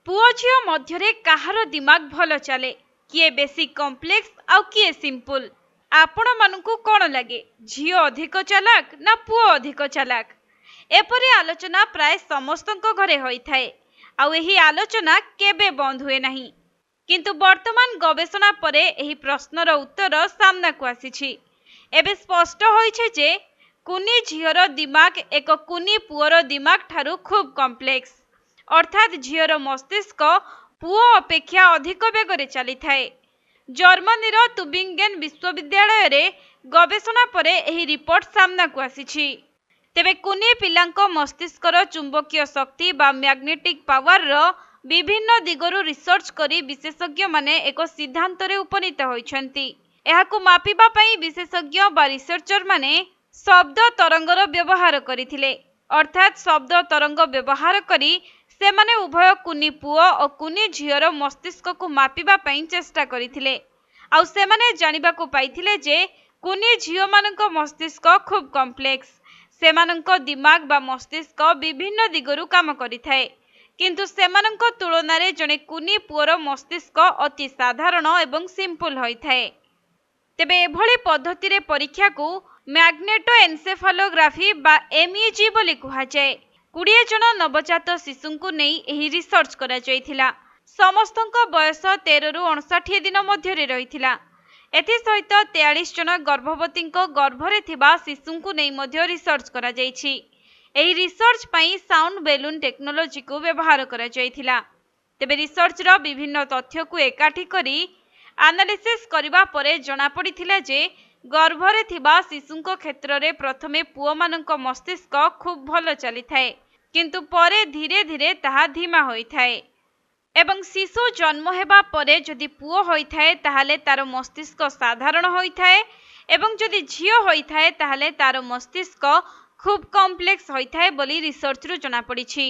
पुओ झियो मध्यरे काहार दिमाग भल चले किए बेसी कॉम्प्लेक्स आउ किए सिंपल आपण मानकु कोन लगे झियो अधिक चालाक ना पुओ अधिक चालाक एपरि आलोचना प्राय समस्तଙ୍କ घरे होई थाए आउ एही आलोचना केबे बंद हुए नाही किंतु वर्तमान गवेषणा परे एही प्रश्नर उत्तर सामना को आसीछि एबे स्पष्ट होइछे जे कुनी झियोर दिमाग एक कुनी पुओर दिमाग ठारू खूब कॉम्प्लेक्स अर्थात झियोर मस्तिष्क पुओ अपेक्षा अधिक बेगरे चली थाए। जर्मनीर तुबिंगेन विश्वविद्यालय रे गवेषणा परे एही रिपोर्ट सामना को आसीछि तेबे कुनी पिलांको मस्तिष्कर चुंबकीय शक्ति बा मैग्नेटिक पावर रो विभिन्न दिगरु रिसर्च करी विशेषज्ञ माने एक सिद्धांत रे उपनीत होइछन्ति। एहाकु मापिबा पई विशेषज्ञ बा रिसर्चर माने शब्द तरंगर व्यवहार करिथिले अर्थात शब्द तरंग व्यवहार करी से माने उभय कुनी पुओ और कुनी झियोर मस्तिष्क को मापिबा पई चेष्टा करिथिले आउ से माने जानिबा को पाइथिले जे कुनी झियो मानक मस्तिष्क खूब कॉम्प्लेक्स सेमानक दिमाग बा मस्तिष्क विभिन्न दिगरु काम करिथाए किंतु सेमानक तुलना रे जने कुनी पुओर मस्तिष्क अति साधारण एवं सिंपल होइथाए। तेबे एभली पद्धति रे परीक्षा को मैग्नेटोएन्सेफालोग्राफी बा एमईजी बोली कुहा जाए। 20 जन नवजात शिशुंकु नेई एही रिसर्च करा जायथिला समस्तंक बयस 13 रु 59 दिन मध्य रे रहिथिला एथि सहित 43 जन गर्भवतींक गर्भरे थिबा शिशुंकु नेई मध्य रिसर्च करा जायछि। एही रिसर्च पई साउंड बेलून टेक्नोलॉजी को व्यवहार करा जायथिला तेबे रिसर्च रो विभिन्न तथ्य को एकाठी करी एनालिसिस करिबा परे जणा पड़िथिला जे गर्भरे थिबा शिशुंक क्षेत्र रे प्रथमे पुओ मानक मस्तिष्क खूब भल चली थाए किंतु परे धीरे धीरे ताहा धीमा होई थाए एवं शिशु जन्म हेबा परे जदि पुओ होई थाए ताहाले तार मस्तिष्क साधारण होई थाए एवं जदि झियो होई थाए ताहाले तार मस्तिष्क खूब कॉम्प्लेक्स होई थाए बोली रिसर्च रु जणा पड़िछि।